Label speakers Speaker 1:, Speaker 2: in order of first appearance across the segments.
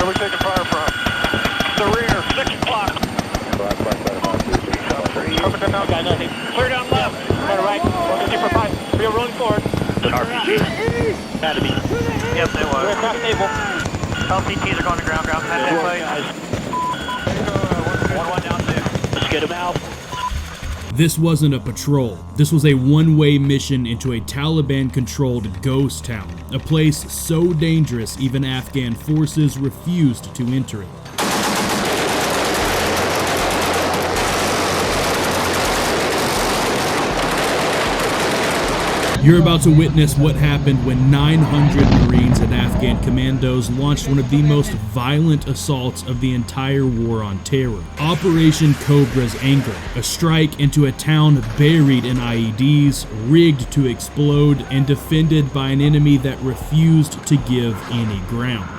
Speaker 1: Where are we taking fire from? The rear, 6 o'clock. Okay, nothing. Clear down left. Clear right. 150 for 5. We are rolling forward.
Speaker 2: An RPG. Had to be. Yep, they was.
Speaker 1: We're across table.
Speaker 2: LCTs are going to ground. Ground past that place. 1-1 down 6. Let's get him out.
Speaker 3: This wasn't a patrol. This was a one-way mission into a Taliban-controlled ghost town, a place so dangerous even Afghan forces refused to enter it. You're about to witness what happened when 900 Marines and Afghan commandos launched one of the most violent assaults of the entire war on terror. Operation Cobra's Anger, a strike into a town buried in IEDs, rigged to explode, and defended by an enemy that refused to give any ground.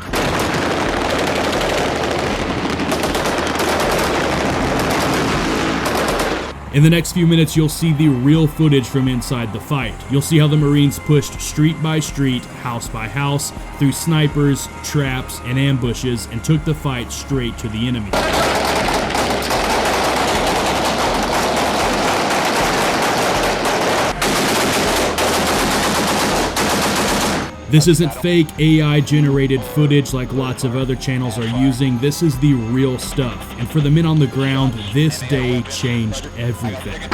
Speaker 3: In the next few minutes, you'll see the real footage from inside the fight. You'll see how the Marines pushed street by street, house by house, through snipers, traps, and ambushes, and took the fight straight to the enemy. This isn't fake AI-generated footage like lots of other channels are using. This is the real stuff. And for the men on the ground, this day changed everything.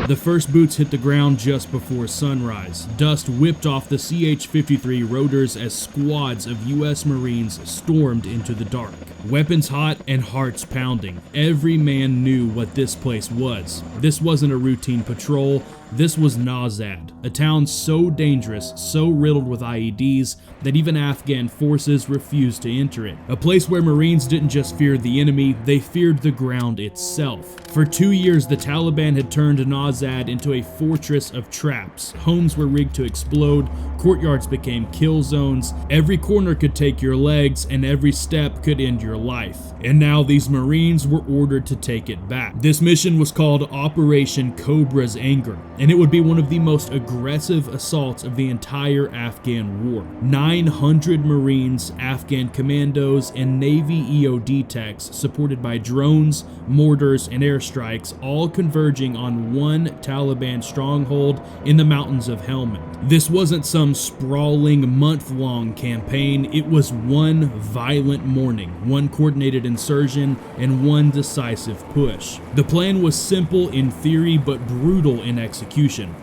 Speaker 3: The first boots hit the ground just before sunrise. Dust whipped off the CH-53 rotors as squads of U.S. Marines stormed into the dark. Weapons hot and hearts pounding. Every man knew what this place was. This wasn't a routine patrol. This was NASB, a town so dangerous, so riddled with IEDs, that even Afghan forces refused to enter it. A place where Marines didn't just fear the enemy, they feared the ground itself. For 2 years, the Taliban had turned NASB into a fortress of traps. Homes were rigged to explode, courtyards became kill zones, every corner could take your legs, and every step could end your life. And now these Marines were ordered to take it back. This mission was called Operation Cobra's Anger, and it would be one of the most aggressive assaults of the entire Afghan war. 900 Marines, Afghan commandos, and Navy EOD techs supported by drones, mortars, and airstrikes, all converging on one Taliban stronghold in the mountains of Helmand. This wasn't some sprawling month-long campaign, it was one violent morning, one coordinated insertion, and one decisive push. The plan was simple in theory but brutal in execution.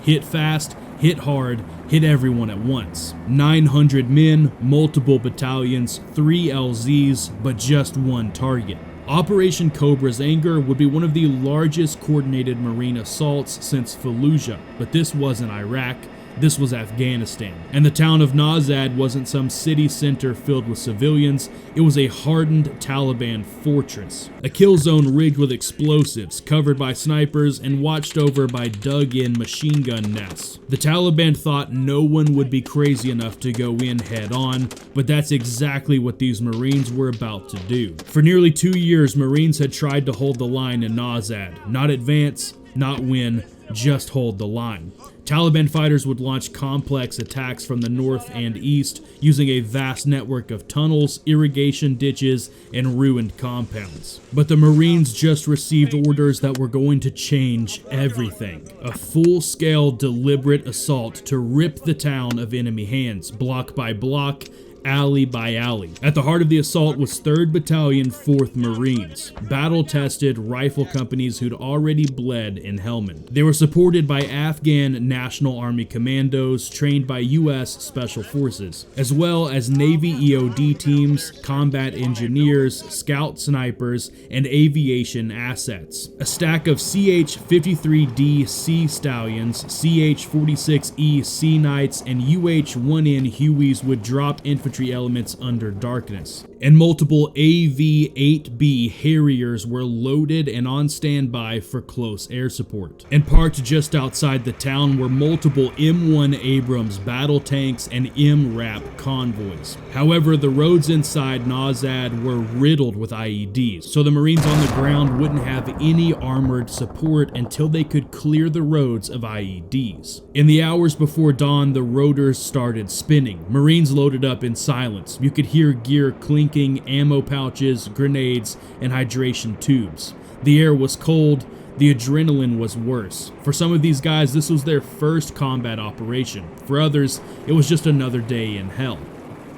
Speaker 3: Hit fast, hit hard, hit everyone at once. 900 men, multiple battalions, 3 LZs, but just one target. Operation Cobra's Anger would be one of the largest coordinated Marine assaults since Fallujah, but this wasn't Iraq. This was Afghanistan. And the town of NASB wasn't some city center filled with civilians, it was a hardened Taliban fortress. A kill zone rigged with explosives, covered by snipers, and watched over by dug-in machine gun nests. The Taliban thought no one would be crazy enough to go in head-on, but that's exactly what these Marines were about to do. For nearly 2 years, Marines had tried to hold the line in NASB. Not advance, not win, just hold the line. Taliban fighters would launch complex attacks from the north and east using a vast network of tunnels, irrigation ditches, and ruined compounds. But the Marines just received orders that were going to change everything. A full-scale, deliberate assault to rip the town of enemy hands, block by block, alley by alley. At the heart of the assault was 3rd Battalion, 4th Marines, battle-tested rifle companies who'd already bled in Helmand. They were supported by Afghan National Army commandos trained by U.S. Special Forces, as well as Navy EOD teams, combat engineers, scout snipers, and aviation assets. A stack of CH-53D Sea Stallions, CH-46E Sea Knights, and UH-1N Hueys would drop infantry infantry elements under darkness. And multiple AV-8B Harriers were loaded and on standby for close air support. And parked just outside the town were multiple M1 Abrams battle tanks and MRAP convoys. However, the roads inside NASB were riddled with IEDs, so the Marines on the ground wouldn't have any armored support until they could clear the roads of IEDs. In the hours before dawn, the rotors started spinning. Marines loaded up in silence. You could hear gear clinking, ammo pouches, grenades, and hydration tubes. The air was cold. The adrenaline was worse. For some of these guys, this was their first combat operation. For others, it was just another day in hell.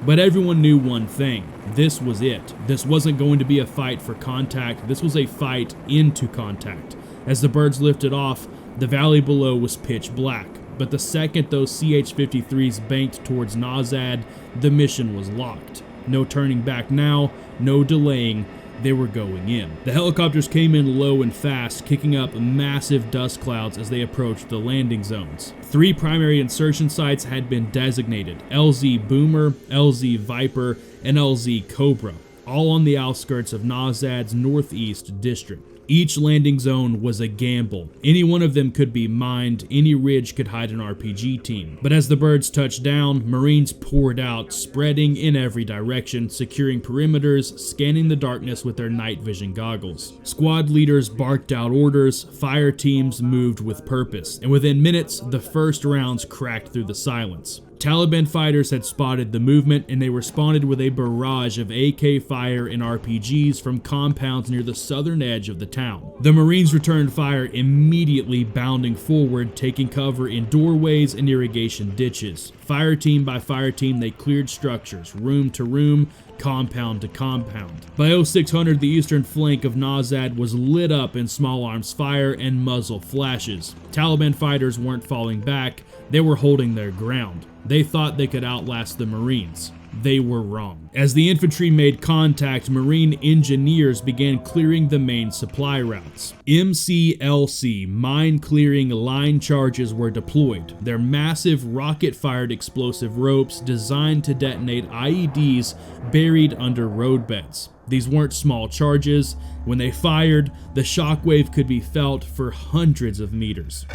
Speaker 3: But everyone knew one thing. This was it. This wasn't going to be a fight for contact. This was a fight into contact. As the birds lifted off, the valley below was pitch black. But the second those CH-53s banked towards NASB, the mission was locked. No turning back now, no delaying. They were going in. The helicopters came in low and fast, kicking up massive dust clouds as they approached the landing zones. 3 primary insertion sites had been designated: LZ Boomer, LZ Viper, and LZ Cobra, all on the outskirts of NASB's northeast district. Each landing zone was a gamble. Any one of them could be mined, any ridge could hide an RPG team. But as the birds touched down, Marines poured out, spreading in every direction, securing perimeters, scanning the darkness with their night vision goggles. Squad leaders barked out orders, fire teams moved with purpose, and within minutes, the first rounds cracked through the silence. Taliban fighters had spotted the movement, and they responded with a barrage of AK fire and RPGs from compounds near the southern edge of the town. The Marines returned fire immediately, bounding forward, taking cover in doorways and irrigation ditches. Fire team by fire team, they cleared structures, room to room, compound to compound. By 0600, the eastern flank of NASB was lit up in small arms fire and muzzle flashes. Taliban fighters weren't falling back, they were holding their ground. They thought they could outlast the Marines. They were wrong. As the infantry made contact, Marine engineers began clearing the main supply routes. MCLC, mine clearing line charges, were deployed. Their massive rocket-fired explosive ropes designed to detonate IEDs buried under roadbeds. These weren't small charges. When they fired, the shockwave could be felt for hundreds of meters.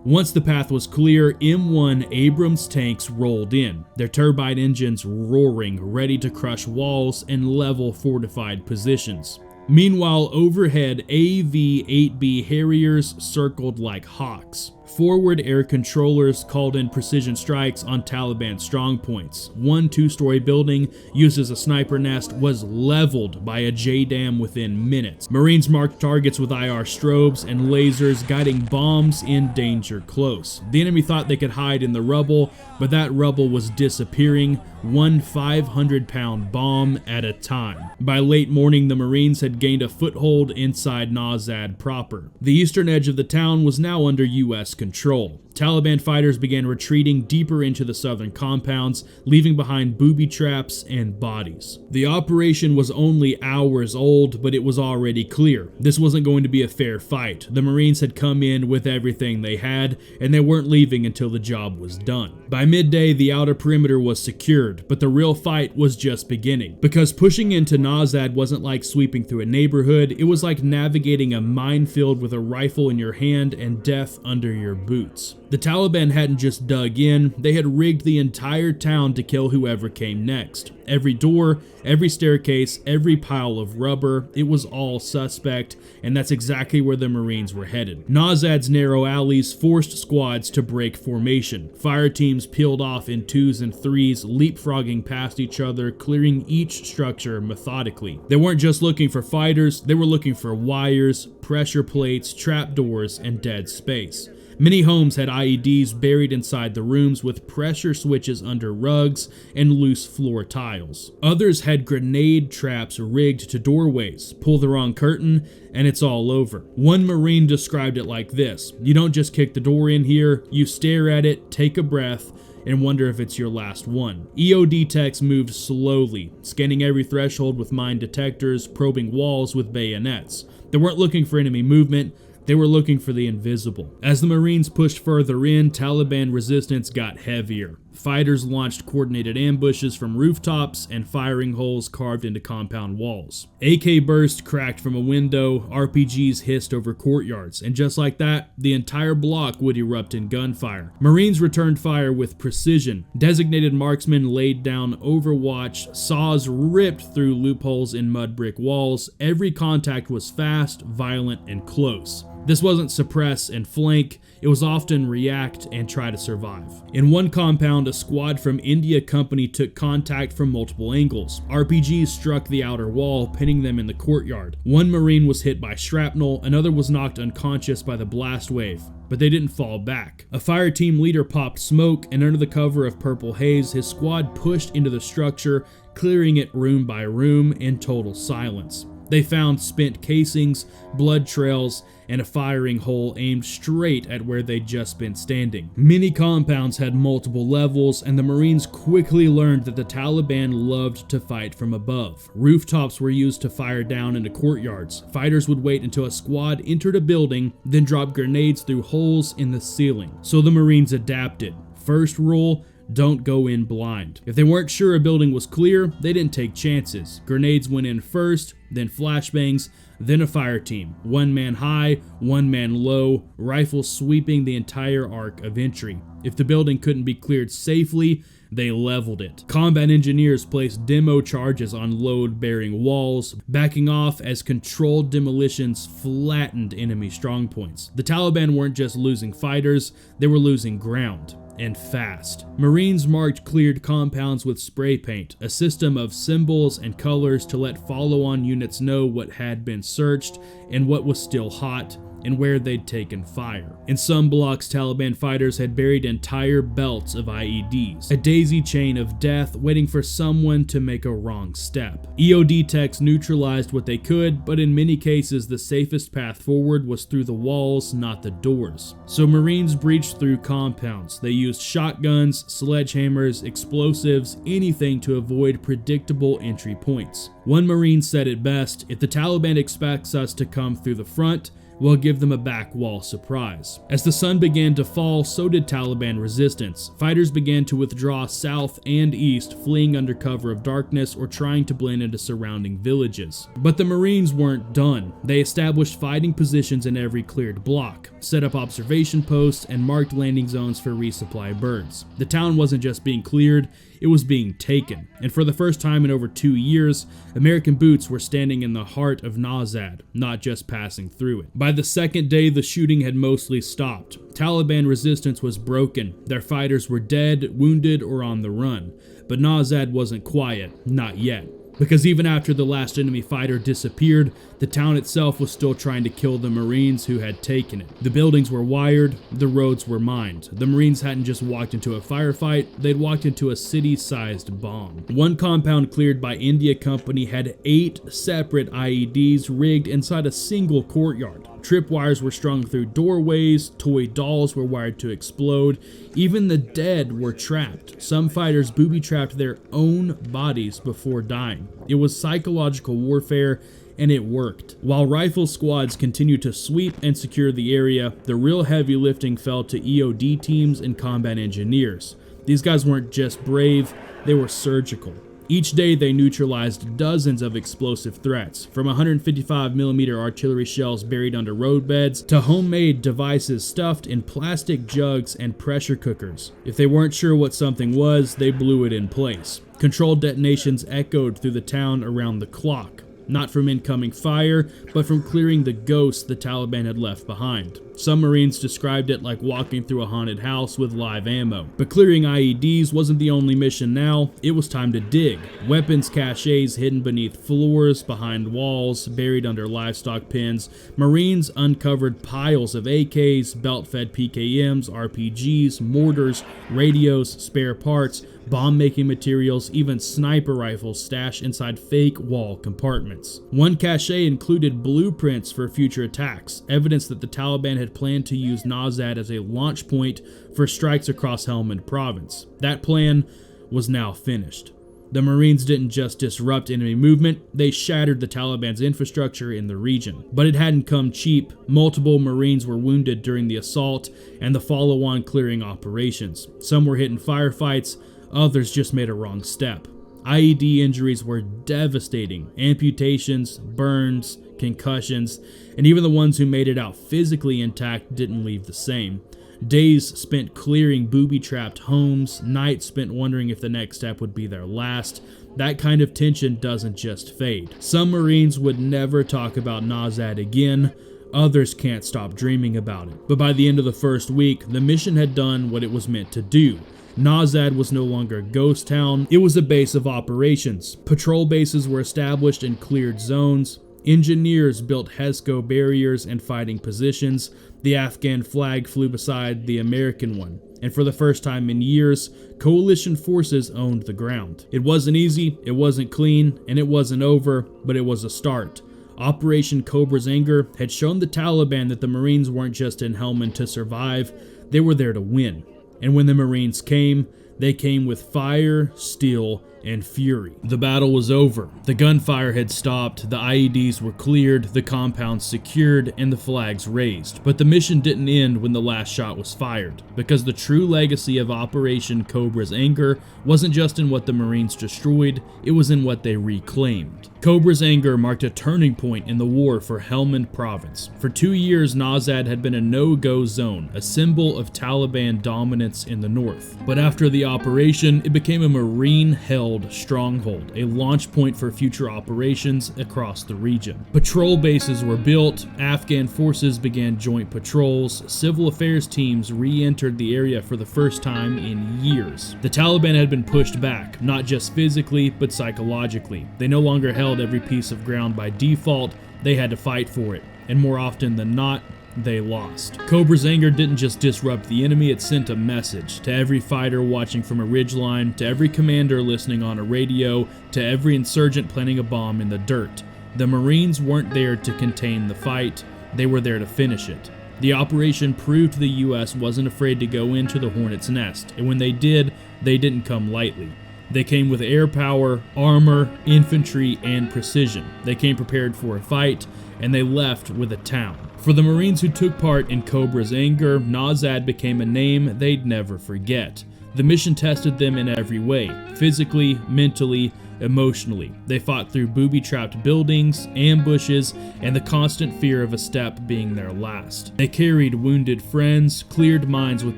Speaker 3: Once the path was clear, M1 Abrams tanks rolled in, their turbine engines roaring, ready to crush walls and level fortified positions. Meanwhile, overhead, AV-8B Harriers circled like hawks. Forward air controllers called in precision strikes on Taliban strongpoints. One 2-story building used as a sniper nest was leveled by a JDAM within minutes. Marines marked targets with IR strobes and lasers, guiding bombs in danger close. The enemy thought they could hide in the rubble, but that rubble was disappearing, one 500-pound bomb at a time. By late morning, the Marines had gained a foothold inside NASB proper. The eastern edge of the town was now under U.S. control. Taliban fighters began retreating deeper into the southern compounds, leaving behind booby traps and bodies. The operation was only hours old, but it was already clear. This wasn't going to be a fair fight. The Marines had come in with everything they had, and they weren't leaving until the job was done. By midday, the outer perimeter was secured, but the real fight was just beginning. Because pushing into NASB wasn't like sweeping through a neighborhood, it was like navigating a minefield with a rifle in your hand and death under your boots. The Taliban hadn't just dug in, they had rigged the entire town to kill whoever came next. Every door, every staircase, every pile of rubber, it was all suspect, and that's exactly where the Marines were headed. NASB's narrow alleys forced squads to break formation. Fire teams peeled off in 2s and 3s, leapfrogging past each other, clearing each structure methodically. They weren't just looking for fighters, they were looking for wires, pressure plates, trapdoors, and dead space. Many homes had IEDs buried inside the rooms with pressure switches under rugs and loose floor tiles. Others had grenade traps rigged to doorways. Pull the wrong curtain and it's all over. One Marine described it like this: "You don't just kick the door in here, you stare at it, take a breath, and wonder if it's your last one." EOD techs moved slowly, scanning every threshold with mine detectors, probing walls with bayonets. They weren't looking for enemy movement, They were looking for the invisible. As the Marines pushed further in, Taliban resistance got heavier. Fighters launched coordinated ambushes from rooftops and firing holes carved into compound walls. AK bursts cracked from a window, RPGs hissed over courtyards, and just like that, the entire block would erupt in gunfire. Marines returned fire with precision. Designated marksmen laid down overwatch, saws ripped through loopholes in mud brick walls. Every contact was fast, violent, and close. This wasn't suppress and flank, it was often react and try to survive. In one compound, a squad from India Company took contact from multiple angles. RPGs struck the outer wall, pinning them in the courtyard. One Marine was hit by shrapnel, another was knocked unconscious by the blast wave, but they didn't fall back. A fire team leader popped smoke, and under the cover of purple haze, his squad pushed into the structure, clearing it room by room in total silence. They found spent casings, blood trails, and a firing hole aimed straight at where they'd just been standing. Many compounds had multiple levels, and the Marines quickly learned that the Taliban loved to fight from above. Rooftops were used to fire down into courtyards. Fighters would wait until a squad entered a building, then drop grenades through holes in the ceiling. So the Marines adapted. First rule: don't go in blind. If they weren't sure a building was clear, they didn't take chances. Grenades went in first, then flashbangs, then a fire team. One man high, one man low, rifles sweeping the entire arc of entry. If the building couldn't be cleared safely, they leveled it. Combat engineers placed demo charges on load-bearing walls, backing off as controlled demolitions flattened enemy strongpoints. The Taliban weren't just losing fighters, they were losing ground. And fast. Marines marked cleared compounds with spray paint, a system of symbols and colors to let follow-on units know what had been searched and what was still hot, and where they'd taken fire. In some blocks, Taliban fighters had buried entire belts of IEDs, a daisy chain of death waiting for someone to make a wrong step. EOD techs neutralized what they could, but in many cases the safest path forward was through the walls, not the doors. So Marines breached through compounds. They used shotguns, sledgehammers, explosives, anything to avoid predictable entry points. One Marine said it best: if the Taliban expects us to come through the front, we'll give them a back wall surprise. As the sun began to fall, so did Taliban resistance. Fighters began to withdraw south and east, fleeing under cover of darkness or trying to blend into surrounding villages. But the Marines weren't done. They established fighting positions in every cleared block, set up observation posts, and marked landing zones for resupply birds. The town wasn't just being cleared, it was being taken. And for the first time in over 2 years, American boots were standing in the heart of NASB, not just passing through it. By the second day, the shooting had mostly stopped. Taliban resistance was broken. Their fighters were dead, wounded, or on the run. But NASB wasn't quiet, not yet. Because even after the last enemy fighter disappeared, the town itself was still trying to kill the Marines who had taken it. The buildings were wired, the roads were mined. The Marines hadn't just walked into a firefight, they'd walked into a city-sized bomb. One compound cleared by India Company had 8 separate IEDs rigged inside a single courtyard. Tripwires were strung through doorways, toy dolls were wired to explode, even the dead were trapped. Some fighters booby-trapped their own bodies before dying. It was psychological warfare, and it worked. While rifle squads continued to sweep and secure the area, the real heavy lifting fell to EOD teams and combat engineers. These guys weren't just brave, they were surgical. Each day they neutralized dozens of explosive threats, from 155mm artillery shells buried under roadbeds to homemade devices stuffed in plastic jugs and pressure cookers. If they weren't sure what something was, they blew it in place. Controlled detonations echoed through the town around the clock. Not from incoming fire, but from clearing the ghosts the Taliban had left behind. Some Marines described it like walking through a haunted house with live ammo. But clearing IEDs wasn't the only mission now, it was time to dig. Weapons caches hidden beneath floors, behind walls, buried under livestock pens. Marines uncovered piles of AKs, belt-fed PKMs, RPGs, mortars, radios, spare parts, bomb-making materials, even sniper rifles stashed inside fake wall compartments. One cache included blueprints for future attacks, evidence that the Taliban had planned to use NASB as a launch point for strikes across Helmand province. That plan was now finished. The Marines didn't just disrupt enemy movement, they shattered the Taliban's infrastructure in the region. But it hadn't come cheap. Multiple Marines were wounded during the assault and the follow-on clearing operations. Some were hit in firefights, others just made a wrong step. IED injuries were devastating. Amputations, burns, concussions, and even the ones who made it out physically intact didn't leave the same. Days spent clearing booby-trapped homes, nights spent wondering if the next step would be their last. That kind of tension doesn't just fade. Some Marines would never talk about NASB again, others can't stop dreaming about it. But by the end of the first week, the mission had done what it was meant to do. NASB was no longer a ghost town, it was a base of operations. Patrol bases were established in cleared zones. Engineers built HESCO barriers and fighting positions. The Afghan flag flew beside the American one. And for the first time in years, coalition forces owned the ground. It wasn't easy, it wasn't clean, and it wasn't over, but it was a start. Operation Cobra's Anger had shown the Taliban that the Marines weren't just in Helmand to survive, they were there to win. And when the Marines came, they came with fire, steel, and fury. The battle was over. The gunfire had stopped, the IEDs were cleared, the compounds secured, and the flags raised. But the mission didn't end when the last shot was fired, because the true legacy of Operation Cobra's Anger wasn't just in what the Marines destroyed, it was in what they reclaimed. Cobra's Anger marked a turning point in the war for Helmand province. For 2 years, NASB had been a no-go zone, a symbol of Taliban dominance in the north. But after the operation, it became a Marine-held stronghold, a launch point for future operations across the region. Patrol bases were built, Afghan forces began joint patrols, civil affairs teams re-entered the area for the first time in years. The Taliban had been pushed back, not just physically, but psychologically. They no longer held every piece of ground by default, they had to fight for it, and more often than not, they lost. Cobra's Anger didn't just disrupt the enemy, it sent a message to every fighter watching from a ridgeline, to every commander listening on a radio, to every insurgent planting a bomb in the dirt. The Marines weren't there to contain the fight, they were there to finish it. The operation proved the US wasn't afraid to go into the hornet's nest, and when they did, they didn't come lightly. They came with air power, armor, infantry, and precision. They came prepared for a fight, and they left with a town. For the Marines who took part in Cobra's Anger, NASB became a name they'd never forget. The mission tested them in every way, physically, mentally, emotionally. They fought through booby-trapped buildings, ambushes, and the constant fear of a step being their last. They carried wounded friends, cleared mines with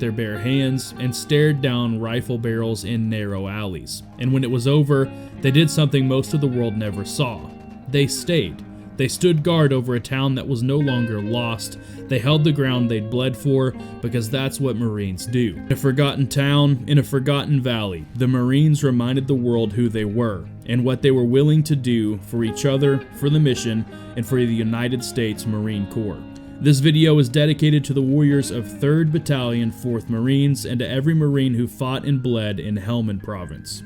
Speaker 3: their bare hands, and stared down rifle barrels in narrow alleys. And when it was over, they did something most of the world never saw. They stayed. They stood guard over a town that was no longer lost. They held the ground they'd bled for, because that's what Marines do. In a forgotten town, in a forgotten valley, the Marines reminded the world who they were, and what they were willing to do for each other, for the mission, and for the United States Marine Corps. This video is dedicated to the warriors of 3rd Battalion, 4th Marines, and to every Marine who fought and bled in Helmand Province.